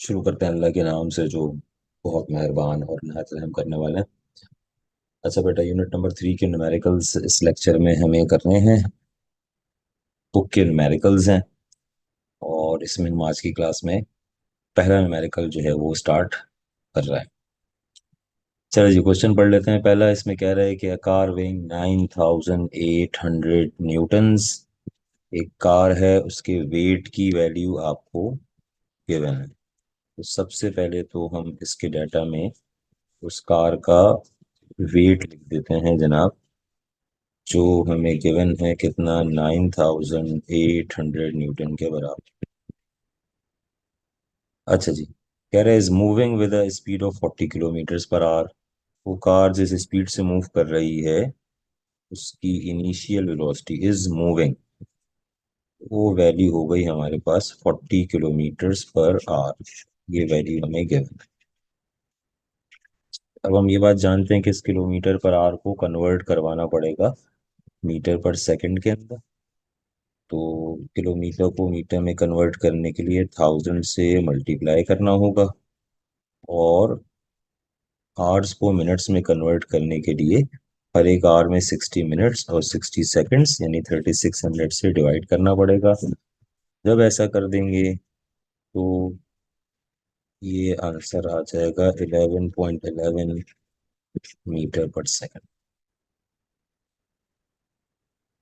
शुरू करते हैं अल्लाह के नाम से जो बहुत मेहरबान और नहायत रहम करने वाले हैं। अच्छा बेटा, यूनिट नंबर 3 के न्यूमेरिकल्स इस लेक्चर में हमें करने हैं। बुक के न्यूमेरिकल्स हैं और इसमें हम आज की क्लास में पहला न्यूमेरिकल जो है वो स्टार्ट कर रहा है। चलो जी, क्वेश्चन पढ़ लेते हैं। पहला इसमें कह रहा है कि अ कार वेइंग 9800 न्यूटन्स, एक कार है, उसके वेट की वैल्यू आपको गिवन है। तो सबसे पहले तो हम इसके डाटा में उस कार का वेट लिख देते हैं जनाब, जो हमें गिवन है कितना, 9800 के बराबर। अच्छा जी, कह रहे is moving with a speed of 40 kilometre per hour. वो कार जिस स्पीड से मूव कर रही है उसकी इनिशियल वेलोसिटी इज मूविंग, वो वैल्यू हो गई हमारे पास 40 किलोमीटर पर आवर। ये वैल्यू हमें गिवन। अब हम ये बात जानते हैं कि इस किलोमीटर पर आवर को कन्वर्ट करवाना पड़ेगा मीटर पर सेकंड के अंदर। तो किलोमीटर को मीटर में कन्वर्ट करने के लिए 1000 से मल्टीप्लाई करना होगा, और आवर्स को मिनट्स में कन्वर्ट करने के लिए हर एक आवर में 60 मिनट्स और 60 सेकंड्स यानी 3600 से डिवाइड करना पड़ेगा। जब ऐसा कर देंगे तो ये आंसर आ जाएगा 11.11 मीटर पर second.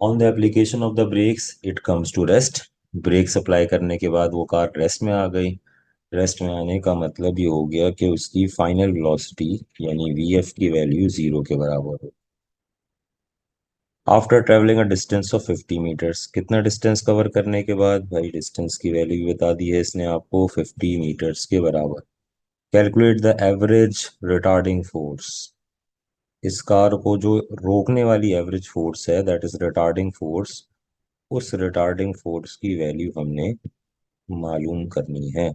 On the application of the brakes it comes to rest. Brakes apply करने के बाद वो कार रेस्ट में आ गई। रेस्ट में आने का मतलब ये हो गया कि उसकी फाइनल वेलोसिटी यानी वीएफ की वैल्यू 0 के बराबर हो। After travelling a distance of 50 metres, कितना डिस्टेंस कवर करने के बाद, भाई डिस्टेंस की वैल्यू बता दी है इसने आपको 50 मीटर्स के बराबर। Calculate the average retarding force. इस कार को जो रोकने वाली एवरेज फोर्स है, दैट इज रिटार्डिंग फोर्स, उस रिटार्डिंग फोर्स की वैल्यू हमने मालूम करनी है।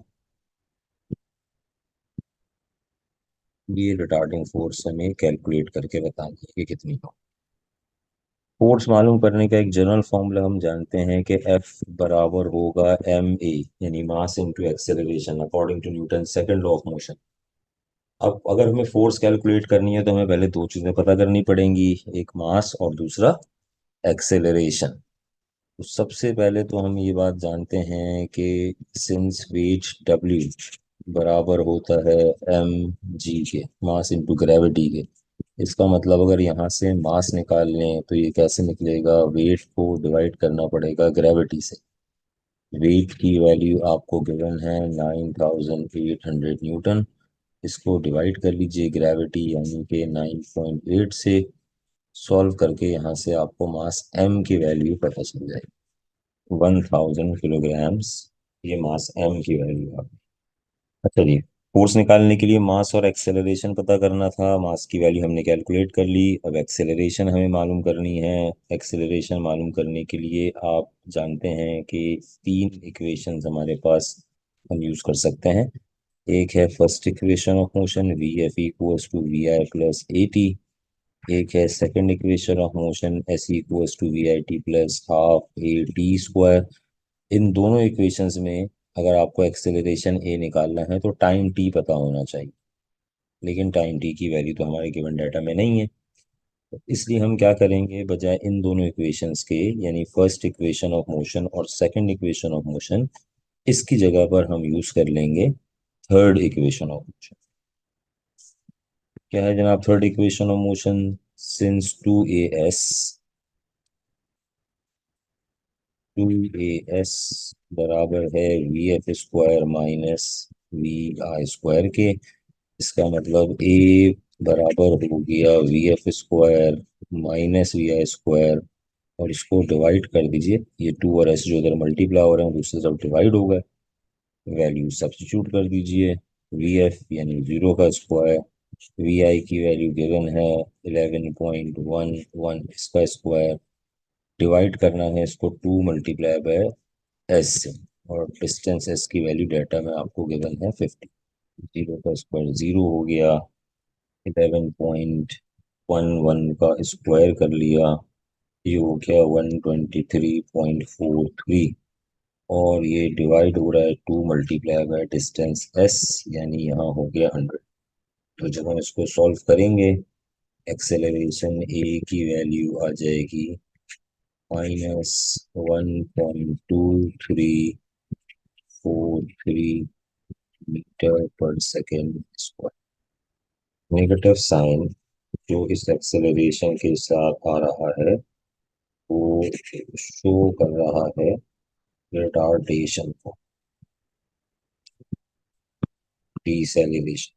ये रिटार्डिंग फोर्स हमें कैलकुलेट करके बतानी है कि कितनी हो। फोर्स मालूम करने का एक जनरल फॉर्मूला हम जानते हैं कि F बराबर होगा ma यानी mass into acceleration according to Newton second law of motion. अब अगर हमें फोर्स कैलकुलेट करनी है तो हमें पहले दो चीजें पता करनी पड़ेंगी, एक मास और दूसरा एक्सेलरेशन। तो सबसे पहले तो हम ये बात जानते हैं कि सिंस वेट W बराबर होता है एम जी के, मास इनटू ग्रेविटी के। इसका मतलब अगर यहाँ से मास निकाल लें तो ये कैसे निकलेगा, वेट को डिवाइड करना पड़ेगा ग्रेविटी से। वेट की वैल्यू आपको गिवन है 9800 न्यूटन। इसको डिवाइड कर लीजिए ग्रेविटी यानी कि 9.8 से। सॉल्व करके यहाँ से आपको मास m की वैल्यू पता चल जाएगी, 1000 किलोग्राम्स। ये मास m की वैल्यू है। अच्छा जी, फोर्स निकालने के लिए मास और एक्सेलरेशन पता करना था। मास की वैल्यू हमने कैलकुलेट कर ली, अब एक्सेलरेशन हमें मालूम करनी है। एक्सेलरेशन मालूम करने के लिए आप जानते हैं कि तीन इक्वेशंस हमारे पास हम यूज कर सकते हैं। एक है first equation of motion, v f equals to v i plus a t. एक है second equation of motion, s equals to v i t plus half a t square. इन दोनों इक्वेशंस में अगर आपको एक्सेलरेशन ए निकालना है तो टाइम टी पता होना चाहिए, लेकिन टाइम टी की वैल्यू तो हमारे गिवन डाटा में नहीं है। तो इसलिए हम क्या करेंगे, बजाय इन दोनों इक्वेशंस के यानी फर्स्ट इक्वेशन ऑफ मोशन और सेकंड इक्वेशन ऑफ मोशन, इसकी जगह पर हम यूज कर लेंगे थर्ड इक्वेशन ऑफ मोशन। क्या है जनाब third equation of motion, since two a s बराबर है v f square minus v i square के। इसका मतलब ए बराबर हो गया v f square minus v i square, और इसको डिवाइड कर दीजिए, ये टू और एस जो इधर मल्टीप्लाई हो रहे हैं दूसरी तरफ डिवाइड हो गए। वैल्यू सब्स्टिट्यूट कर दीजिए, वी एफ यानी 0 का स्क्वायर, वी आई की वैल्यू गिवन है 11.11, इसका स्क्वायर डिवाइड करना है इसको 2 मल्टीप्लाई बाय एस से, और डिस्टेंस एस की वैल्यू डाटा में आपको गिवन है 50। 0 का स्क्वायर 0 हो गया, 11.11 का स्क्वायर कर लिया, ये हो गया 123.43। और ये डिवाइड हो रहा है 2 मल्टीप्लाई बाय डिस्टेंस s, यानी यहाँ हो गया 100। तो जब हम इसको सॉल्व करेंगे, एक्सेलरेशन a की वैल्यू आ जाएगी -1.2343 मीटर पर सेकेंड स्क्वायर। नेगेटिव साइन जो इस एक्सेलरेशन के साथ आ रहा है वो शो कर रहा है रिटार्डेशन को, डिसेलेरेशन।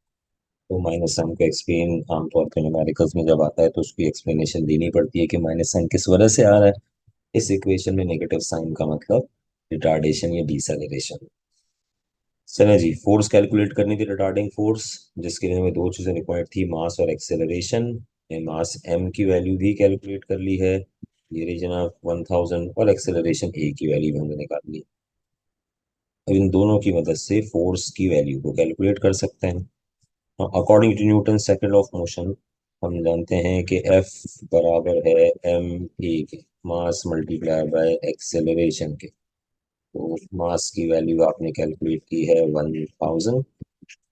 तो माइनस साइन को एक्सप्लेन आमतौर पर न्यूमेरिकल्स में जब आता है तो उसकी एक्सप्लेनेशन देनी पड़ती है कि माइनस साइन किस वजह से आ रहा है। इस इक्वेशन में नेगेटिव साइन का मतलब रिटार्डेशन या डिसेलेरेशन। चलो जी, फोर्स कैलकुलेट करनी थी, रिटार्डिंग फोर्स, जिसके लिए हमें दो चीजें रिक्वायर्ड थी, मास और एक्सेलरेशन। मास m की वैल्यू भी कैलकुलेट कर ली है, ये रही जनाब 1000, और एक्सेलरेशन a की वैल्यू भी हमने निकाल ली। अब इन दोनों की मदद से फोर्स की वैल्यू को कैलकुलेट कर सकते हैं। According to Newton second of motion, हम जानते हैं कि F बराबर है m a के, मास मल्टीप्लाई बाय एक्सेलरेशन के। तो मास की वैल्यू आपने कैलकुलेट की है 1000,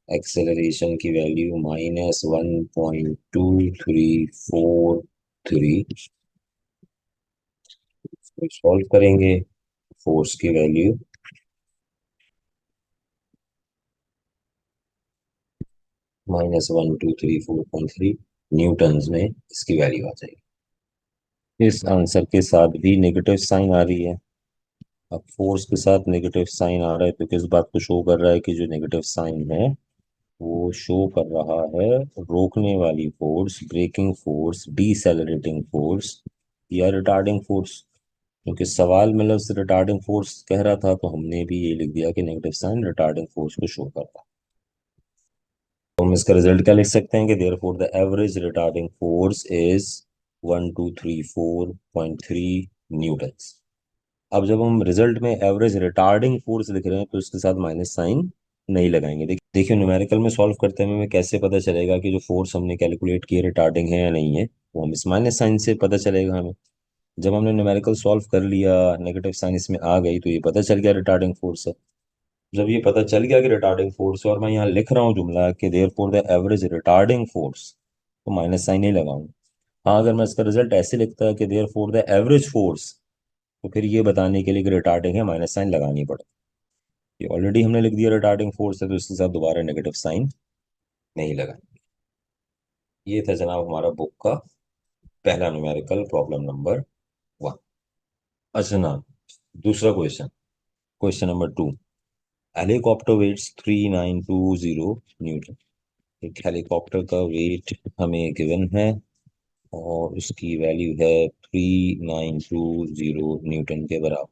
एक्सेलरेशन की वैल्यू -1.2343। सॉल्व करेंगे, फोर्स की वैल्यू -12343 न्यूटन्स में इसकी वैल्यू आ जाएगी। इस आंसर के साथ भी नेगेटिव साइन आ रही है। अब फोर्स के साथ नेगेटिव साइन आ रहा है तो किस बात को शो कर रहा है कि जो नेगेटिव साइन है वो शो कर रहा है रोकने वाली फोर्स, ब्रेकिंग फोर्स, डीसेलरेटिंग फोर्स या रिटार्डिंग फोर्स। क्योंकि सवाल में लफ्ज रिटार्डिंग फोर्स कह रहा था तो हमने भी ये लिख दिया कि नेगेटिव साइन रिटार्डिंग फोर्स को शो कर रहा है। तो हम इसका रिजल्ट क्या लिख सकते हैं कि therefore the average retarding force is 1234.3 Newton's. अब जब हम रिजल्ट में एवरेज रिटार्डिंग फोर्स लिख रहे हैं तो इसके साथ माइनस साइन नहीं लगाएंगे। देखिए न्यूमेरिकल में सॉल्व करते हुए हमें कैसे पता चलेगा कि जो फोर्स हमने कैलकुलेट की है रिटार्डिंग है या नहीं है, वो हम इस माइनस साइन से पता चलेगा हमें। जब हमने न्यूमेरिकल सॉल्व कर लिया, नेगेटिव साइन इसमें आ गई तो ये पता चल गया रिटार्डिंग फोर्स है। जब ये पता चल गया कि रिटार्डिंग फोर्स है और मैं यहाँ लिख रहा हूँ जुमला कि therefore the average retarding force, तो माइनस साइन नहीं लगाऊंगा। हाँ, अगर मैं इसका रिजल्ट ऐसे लिखता कि therefore the average force, तो फिर ये बताने के लिए कि रिटार्डिंग है माइनस साइन लगानी पड़े। ये ऑलरेडी हमने लिख दिया रिटार्डिंग फोर्स है तो इसके साथ दोबारा नेगेटिव साइन नहीं लगा। ये था जनाब हमारा बुक का पहला न्यूमेरिकल, प्रॉब्लम नंबर 1। अच्छा ना, दूसरा question, question number 2। Helicopter weights 3920 newton. एक हेलीकॉप्टर का वेट हमें गिवन है और उसकी वैल्यू है 3920 न्यूटन के बराबर।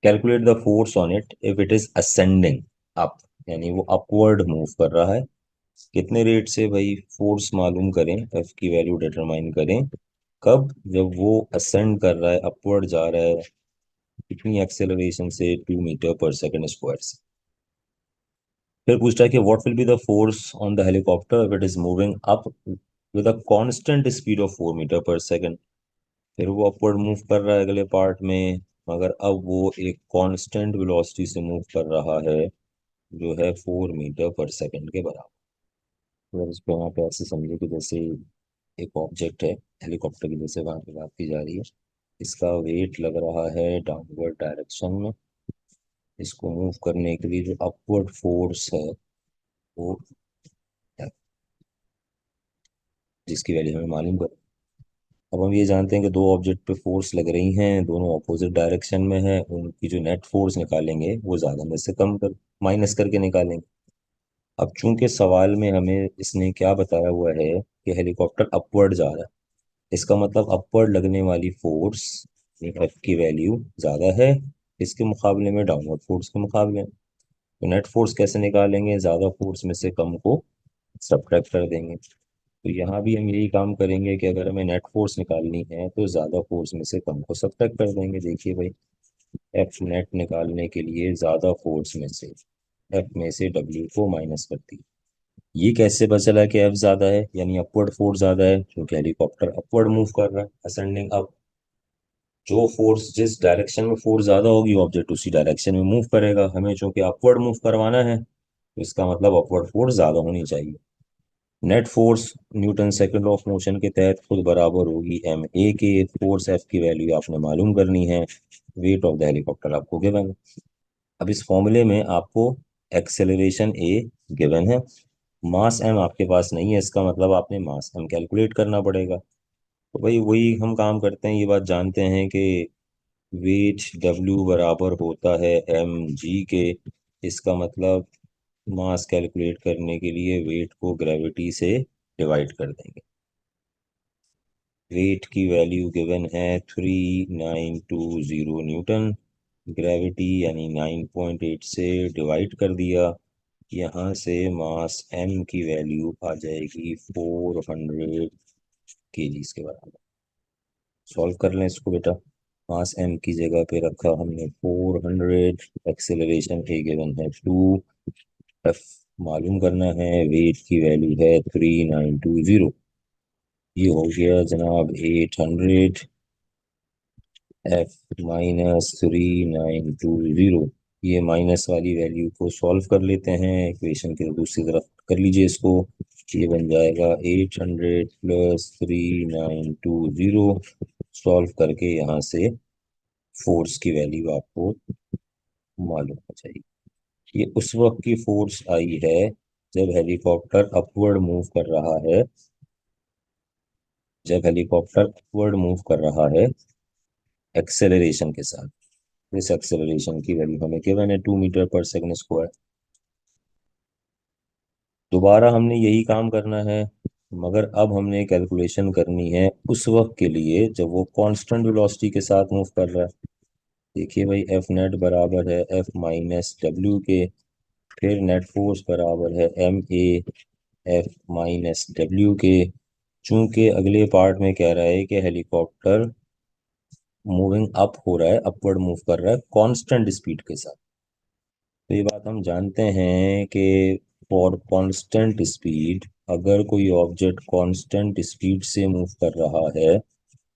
Calculate the force on it if it is ascending up, यानी वो अपवर्ड मूव कर रहा है। कितने रेट से भाई, फोर्स मालूम करें, एफ की वैल्यू डिटरमाइन करें। कब? जब वो असेंड कर रहा है, अपवर्ड जा रहा है, कितनी एक्सेलरेशन से, 2 मीटर पर सेकेंड स्क्वायर से। फिर पूछता है कि what will be the force on the helicopter if it is moving up with a constant speed of 4 metre पर सेकेंड। फिर वो अपवर्ड मूव कर रहा है अगले पार्ट में, मगर अब वो एक कांस्टेंट वेलोसिटी से मूव कर रहा है जो है 4 मीटर पर सेकेंड के बराबर। अगर इसको यहाँ पे ऐसे समझे कि जैसे एक ऑब्जेक्ट है, हेलीकॉप्टर की जैसे वहां पे बात की जा रही है, इसका वेट लग रहा है डाउनवर्ड डायरेक्शन में। इसको मूव करने के लिए जो अपवर्ड फोर्स है वो है, जिसकी वैल्यू हमें मालूम कर। अब हम ये जानते हैं कि दो ऑब्जेक्ट पे फोर्स लग रही हैं, दोनों ऑपोजिट डायरेक्शन में है, उनकी जो नेट फोर्स निकालेंगे वो ज्यादा में से कम कर माइनस करके निकालेंगे। अब चूंकि सवाल में हमें इसने क्या बताया हुआ है कि हेलीकॉप्टर अपवर्ड जा रहा है, इसका मतलब अपवर्ड लगने वाली फोर्स एफ की वैल्यू ज्यादा है इसके मुकाबले में, डाउनवर्ड फोर्स के मुकाबले में। तो नेट फोर्स कैसे निकालेंगे? ज्यादा फोर्स में से कम को सब्ट्रैक्ट कर देंगे। तो यहाँ भी हम यही काम करेंगे कि अगर हमें नेट फोर्स निकालनी है तो ज्यादा फोर्स में से कम को सब्ट्रैक्ट कर देंगे। देखिए भाई, एफ नेट निकालने के लिए ज्यादा फोर्स में से एफ में से डब्ल्यू को माइनस कर दी। ये कैसे पता चला कि एफ ज्यादा है, यानी अपवर्ड फोर्स ज्यादा है, क्योंकि हेलीकॉप्टर अपवर्ड मूव कर रहा है, असेंडिंग अप। जो फोर्स, जिस डायरेक्शन में फोर्स ज्यादा होगी ऑब्जेक्ट उसी डायरेक्शन में मूव करेगा। हमें चूंकि अपवर्ड मूव करवाना है तो इसका मतलब अपवर्ड फोर्स ज्यादा होनी चाहिए। Net force Newton second of motion के तहत खुद बराबर होगी एम ए के। फोर्स एफ की वैल्यू आपने मालूम करनी है। वेट ऑफ द हेलीकॉप्टर आपको गिवन है। अब इस फॉर्मूले में आपको एक्सेलरेशन ए गिवन है, मास एम आपके पास नहीं है, इसका मतलब आपने मास एम कैलकुलेट करना पड़ेगा। तो भाई वही हम काम करते हैं, ये बात जानते हैं कि वेट डब्ल्यू बराबर होता है एम जी के। इसका मतलब मास कैलकुलेट करने के लिए वेट को ग्रेविटी से डिवाइड कर देंगे। वेट की वैल्यू गिवन है 3920 न्यूटन। ग्रेविटी यानी 9.8 से डिवाइड कर दिया। यहाँ से मास एम की वैल्यू आ जाएगी 400 kg के बराबर। सॉल्व कर लें इसको बेटा। मास एम की जगह पे रखा हमने 400, एक्सेलरेशन ए गिवन है 2, एफ मालूम करना है, वेट की वैल्यू है 3920। ये हो गया जनाब 800, एफ -3920। ये माइनस वाली वैल्यू को सॉल्व कर लेते हैं इक्वेशन के दूसरी तरफ, कर लीजिए इसको। ये बन जाएगा 800 प्लस 3920। सॉल्व करके यहाँ से फोर्स की वैल्यू आपको मालूम हो जाएगी। ये उस वक्त की फोर्स आई है जब हेलीकॉप्टर अपवर्ड मूव कर रहा है, जब हेलीकॉप्टर अपवर्ड मूव कर रहा है एक्सेलरेशन के साथ। इस एक्सेलरेशन की वैल्यू हमें गिवन है 2 मीटर पर सेकंड स्क्वायर। दोबारा हमने यही काम करना है, मगर अब हमने कैलकुलेशन करनी है उस वक्त के लिए जब वो कांस्टेंट वेलोसिटी के साथ मूव कर रहा है। देखिए भाई, एफ नेट बराबर है एफ माइनस डब्ल्यू के। फिर नेट फोर्स बराबर है एम ए एफ माइनस डब्ल्यू के। चूंकि अगले पार्ट में कह रहा है कि हेलीकॉप्टर मूविंग अप हो रहा है, अपवर्ड मूव कर रहा है कांस्टेंट स्पीड के साथ। तो ये बात हम जानते हैं कि फॉर कांस्टेंट स्पीड, अगर कोई ऑब्जेक्ट कांस्टेंट स्पीड से मूव कर रहा है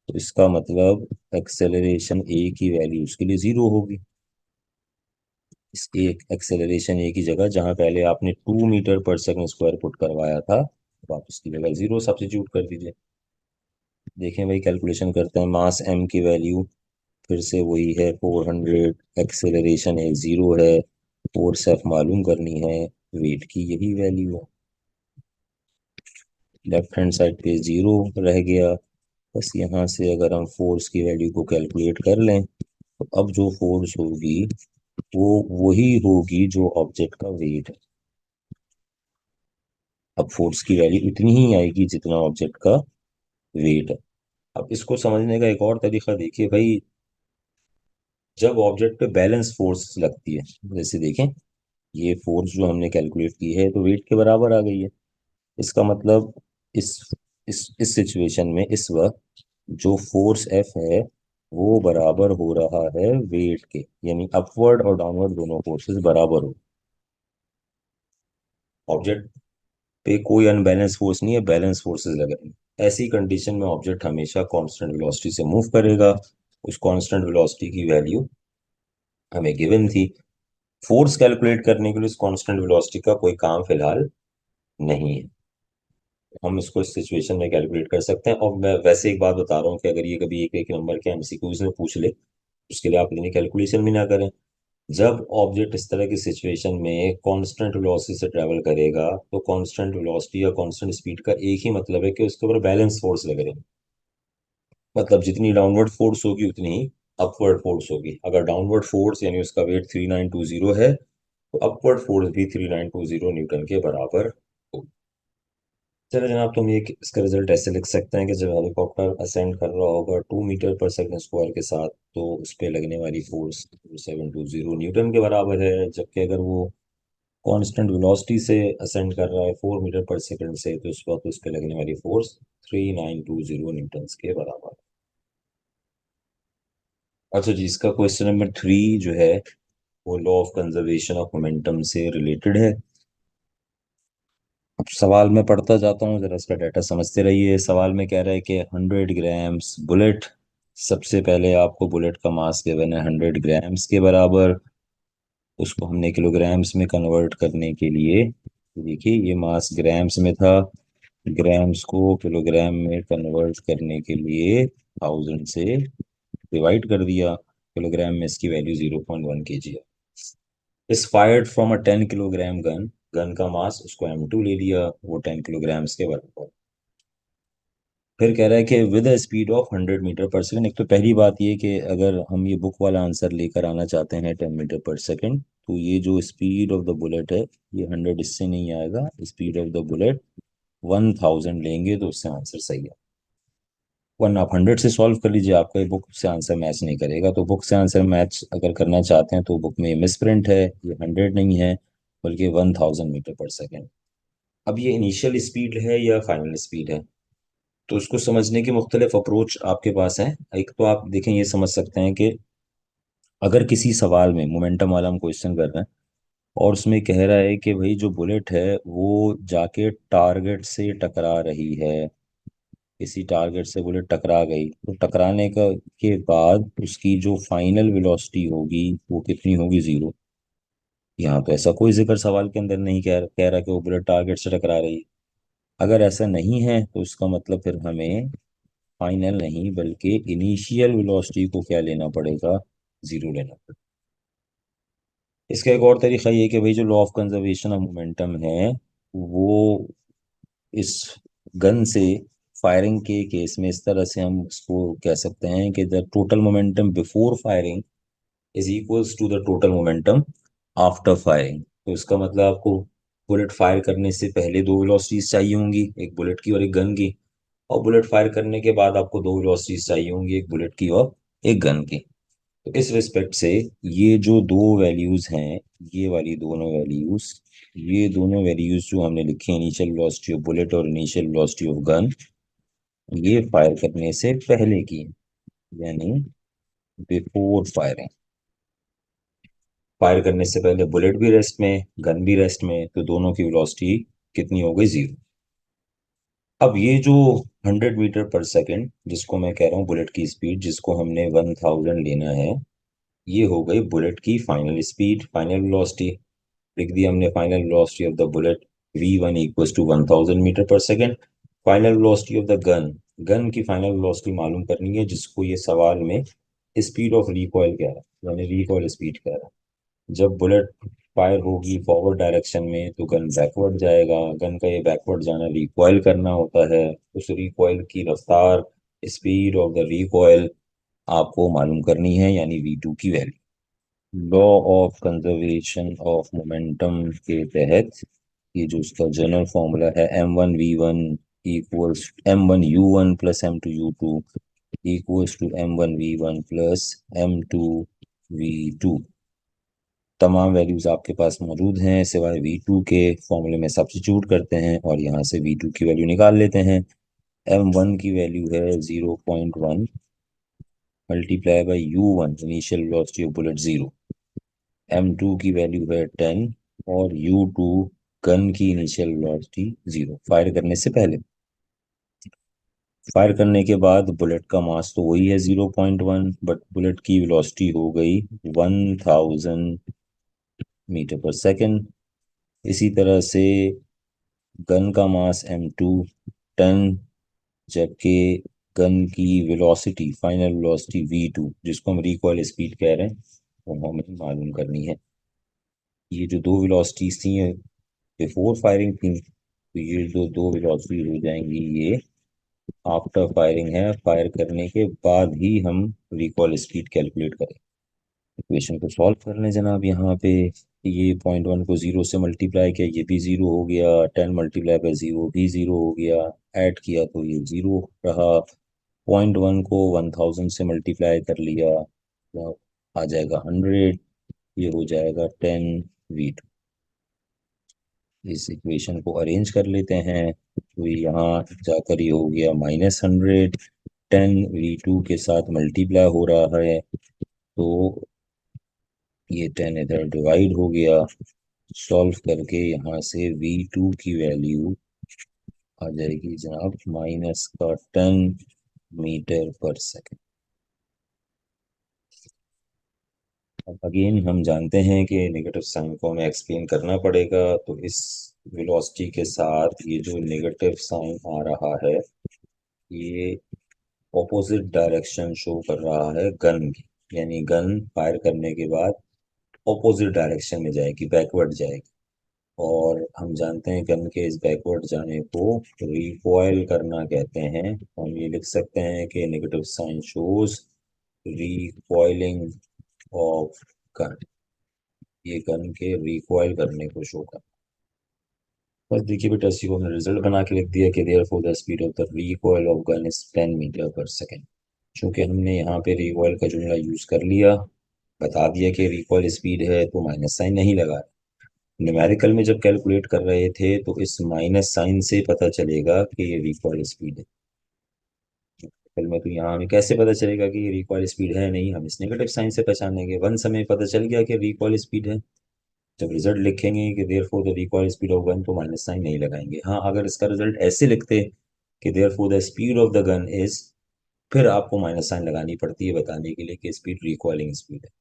तो इसका मतलब एक्सेलरेशन ए की वैल्यू उसके लिए जीरो होगी। इस एक एक्सेलरेशन ए की जगह जहां पहले आपने 2 मीटर पर सेकंड स्क्वायर पुट करवाया था, तो आप उसकी जगह जीरो सब्स्टिट्यूट कर दीजिए। देखें भाई, कैलकुलेशन करते हैं। मास एम की वैल्यू फिर से वही है 400, एक्सेलरेशन एक जीरो है, फोर्स एफ मालूम करनी है, वेट की यही वैल्यू है। लेफ्ट हैंड साइड पे जीरो रह गया। बस यहाँ से अगर हम फोर्स की वैल्यू को कैलकुलेट कर लें तो अब जो फोर्स होगी वो वही होगी जो ऑब्जेक्ट का वेट है। अब फोर्स की वैल्यू इतनी ही आएगी जितना ऑब्जेक्ट का वेट है। अब इसको समझने का एक और तरीका देखिए भाई, जब ऑब्जेक्ट पे बैलेंस फोर्स लगती है, जैसे देखें ये फोर्स जो हमने कैलकुलेट की है तो वेट के बराबर आ गई है। इसका मतलब इस इस सिचुएशन में इस वक्त जो फोर्स एफ है वो बराबर हो रहा है वेट के, यानी अपवर्ड और डाउनवर्ड दोनों फोर्सेस बराबर हो। ऑब्जेक्ट पे कोई अनबैलेंस फोर्स नहीं है, बैलेंस फोर्सेस लग रहे हैं। ऐसी कंडीशन में ऑब्जेक्ट हमेशा कांस्टेंट वेलोसिटी से मूव करेगा। उस कांस्टेंट वेलोसिटी की वैल्यू हमें गिवन थी। फोर्स कैलकुलेट करने के लिए उस कांस्टेंट वेलोसिटी का कोई काम फिलहाल नहीं है। हम इसको इस सिचुएशन में कैलकुलेट कर सकते हैं। और मैं वैसे एक बात बता रहा हूँ कि अगर ये कभी एक एक नंबर के एमसीक्यूज में पूछ ले, उसके लिए आप इतनी कैलकुलेशन भी ना करें। जब ऑब्जेक्ट इस तरह की सिचुएशन में कांस्टेंट वेलोसिटी से ट्रेवल करेगा तो कांस्टेंट वेलोसिटी या कांस्टेंट स्पीड का एक ही मतलब है कि उसके ऊपर बैलेंस फोर्स लग रहे हैं। मतलब जितनी डाउनवर्ड फोर्स होगी उतनी ही अपवर्ड फोर्स होगी। अगर डाउनवर्ड फोर्स यानी उसका वेट 3920 है तो अपवर्ड फोर्स भी 3920 न्यूटन के बराबर होगी। चलो जनाब, तुम ये इसका रिजल्ट ऐसे लिख सकते हैं कि जब हेलीकॉप्टर असेंड कर रहा होगा 2 मीटर पर सेकंड स्क्वायर के साथ तो उस पर लगने वाली फोर्स 720 न्यूटन के बराबर है। जबकि अगर वो कांस्टेंट वेलोसिटी से असेंड कर रहा है 4 मीटर पर सेकंड से तो उस वक्त उस पर लगने वाली फोर्स 3920 न्यूटन के बराबर। अच्छा जी, इसका क्वेश्चन नंबर 3 जो है वो law of conservation of momentum से रिलेटेड है। अब सवाल में पढ़ता जाता हूँ, जरा इसका डाटा समझते रहिए। सवाल में कह रहा है कि 100 ग्राम्स बुलेट सबसे पहले आपको बुलेट का मास गिवन है 100 ग्राम्स के बराबर। उसको हमने किलोग्राम्स में कन्वर्ट करने के लिए, देखिए ये मास ग्राम्स में था, ग्राम्स को किलोग्राम में कन्वर्ट करने के लिए 1000 से डिवाइड कर दिया। किलोग्राम में इसकी वैल्यू 0.1 kg है। इस fired from a 10 kilogram gun, gun का मास उसको M2 ले लिया, वो 10 किलोग्राम्स के बराबर। फिर कह रहा है कि with a speed of 100 metre पर सेकेंड। एक तो पहली बात ये कि अगर हम ये बुक वाला आंसर लेकर आना चाहते हैं 10 मीटर पर सेकेंड, तो ये जो स्पीड ऑफ द बुलेट है, ये 100 इससे नहीं आएगा, स्पीड ऑफ द बुलेट 1000 लेंगे तो उससे आंसर सही है। वरना आप 100 से सॉल्व कर लीजिए, आपका ये बुक से आंसर मैच नहीं करेगा। तो बुक से आंसर मैच अगर करना चाहते हैं तो बुक में मिस प्रिंट है, ये 100 नहीं है बल्कि 1000 मीटर पर सेकेंड। अब ये इनिशियल स्पीड है या फाइनल स्पीड है, तो उसको समझने की मुख्तलिफ अप्रोच आपके पास है। एक तो आप देखें, ये समझ सकते हैं कि अगर किसी सवाल में मोमेंटम वाला हम क्वेश्चन कर रहे हैं और उसमें कह रहा है कि भाई जो बुलेट है वो जाके टारगेट से टकरा रही है, किसी टारगेट से बुलेट टकरा गई, तो टकराने का के बाद उसकी जो फाइनल वेलोसिटी होगी वो कितनी होगी, 0। यहाँ तो ऐसा कोई जिक्र सवाल के अंदर नहीं कह रहा कि वो बुलेट टारगेट से टकरा रही है। अगर ऐसा नहीं है तो इसका मतलब फिर हमें फाइनल नहीं बल्कि इनिशियल वेलोसिटी को क्या लेना पड़ेगा, 0 लेना पड़ेगा। इसका एक और तरीका ये है कि भाई जो law of conservation of momentum है, वो इस गन से फायरिंग के केस में इस तरह से हम इसको कह सकते हैं कि the total momentum before firing is equals to the total momentum after firing. तो इसका मतलब आपको बुलेट फायर करने से पहले दो वेलोसिटीज चाहिए होंगी, एक बुलेट की और एक गन की, और बुलेट फायर करने के बाद आपको दो वेलोसिटीज चाहिए होंगी, एक बुलेट की और एक गन की। तो इस रिस्पेक्ट से ये जो दो वैल्यूज हैं, ये वाली दोनों वैल्यूज, ये दोनों वैल्यूज जो हमने लिखी है, इनिशियल वेलोसिटी ऑफ बुलेट और इनिशियल वेलोसिटी ऑफ गन, ये फायर करने से पहले की है, यानी बिफोर फायरिंग। फायर करने से पहले बुलेट भी रेस्ट में, गन भी रेस्ट में, तो दोनों की वेलोसिटी कितनी हो गई, 0। अब ये जो 100 मीटर पर सेकेंड जिसको मैं कह रहा हूँ बुलेट की स्पीड, जिसको हमने 1000 लेना है, ये हो गई बुलेट की फाइनल स्पीड, फाइनल वेलोसिटी। लिख दिया हमने final velocity of the bullet v1 equals to 1000 metre पर second. Final velocity of the gun, gun की फाइनल वेलोसिटी मालूम करनी है, जिसको ये सवाल में स्पीड ऑफ रिकॉइल कह रहा है, यानी रिकॉइल स्पीड कह रहा है। जब बुलेट फायर होगी फॉरवर्ड डायरेक्शन में तो गन बैकवर्ड जाएगा, गन का ये बैकवर्ड जाना रिकॉइल करना होता है। उस रिकॉइल की रफ्तार, स्पीड ऑफ द रिकॉइल आपको मालूम करनी है, यानी v2 की value. Law of conservation of momentum के तहत ये जो उसका जनरल फॉर्मूला है, m1v1 equals m1u1 plus m2u2 equals to m1v1 plus m2v2। तमाम वैल्यूज आपके पास मौजूद हैं सिवाय v2 के। फॉर्मूले में सब्स्टिट्यूट करते हैं और यहाँ से v2 की वैल्यू निकाल लेते हैं। m1 की वैल्यू है 0.1 multiply by u1, initial velocity of bullet 0। m2 की वैल्यू है 10 और u2 गन की इनिशियल वेलोसिटी 0, फायर करने से पहले। फायर करने के बाद बुलेट का मास तो वही है 0.1, बट बुलेट की वेलोसिटी हो गई 1000 मीटर पर सेकेंड। इसी तरह से गन का मास m2 10, जबकि गन की वेलोसिटी, फाइनल वेलोसिटी v2, जिसको हम रिकॉइल स्पीड कह रहे हैं, वो हमें मालूम करनी है। ये जो दो वेलोसिटीज थी बिफोर फायरिंग थी, तो ये जो दो वेलोसिटी हो जाएंगी ये आफ्टर फायरिंग है, फायर करने के बाद ही हम रिकॉल स्पीड कैलकुलेट करें। इक्वेशन को सॉल्व कर लें जनाब। यहाँ पे ये 0.1 को 0 से मल्टीप्लाई किया, ये भी 0 हो गया, 10 मल्टीप्लाई बाय 0 भी 0 हो गया, ऐड किया तो ये 0 रहा। 0.1 को 1000 से मल्टीप्लाई कर लिया तो आ जाएगा 100, ये हो जाएगा 10v2। इस इक्वेशन को अरेंज कर लेते हैं तो यहाँ जाकर ये हो गया -100, 10v2 के साथ मल्टीप्लाई हो रहा है तो ये 10 इधर डिवाइड हो गया। सॉल्व करके यहाँ से v2 की वैल्यू आ जाएगी जनाब -10 मीटर पर सेकेंड। अब अगेन हम जानते हैं कि नेगेटिव साइन को हमें एक्सप्लेन करना पड़ेगा, तो इस वेलोसिटी के साथ ये जो नेगेटिव साइन आ रहा है, ये ऑपोजिट डायरेक्शन शो कर रहा है गन की, यानी गन फायर करने के बाद ऑपोजिट डायरेक्शन में जाएगी, बैकवर्ड जाएगी। और हम जानते हैं गन के इस बैकवर्ड जाने को रिकॉइल करना कहते हैं। हम ये लिख सकते हैं कि negative sign shows recoiling of gun, ये गन के रिकॉइल करने को शो कर। बस देखिए बेटा, इसी को हमने रिजल्ट बना के लिख दिया कि therefore the speed of the recoil of gun is 10 metre पर सेकेंड। चूंकि हमने यहाँ पे रिकॉइल का जुमला यूज कर लिया, बता दिया कि रिकॉइल स्पीड है, तो माइनस साइन नहीं लगा। न्यूमेरिकल में जब कैलकुलेट कर रहे थे तो इस माइनस साइन से पता चलेगा कि ये रिकॉइल स्पीड है। कल में तो यहाँ हमें कैसे पता चलेगा कि ये रिकॉइल स्पीड है नहीं, हम इस नेगेटिव साइन से पहचानेंगे। वन समय पता चल गया कि रिकॉइल स्पीड है। जब रिजल्ट लिखेंगे कि therefore the recoil speed of gun, तो माइनस साइन नहीं लगाएंगे। हाँ, अगर इसका रिजल्ट ऐसे लिखते कि therefore the speed of the gun is, फिर आपको माइनस साइन लगानी पड़ती है बताने के लिए कि स्पीड रिकॉइलिंग स्पीड है।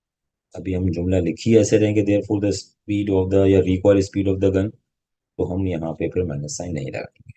अभी हम जुमला लिखी ऐसे रहेंगे therefore the speed of the या recoil speed of the gun, तो हम यहाँ पे फिर माइनस साइन नहीं लगाएंगे।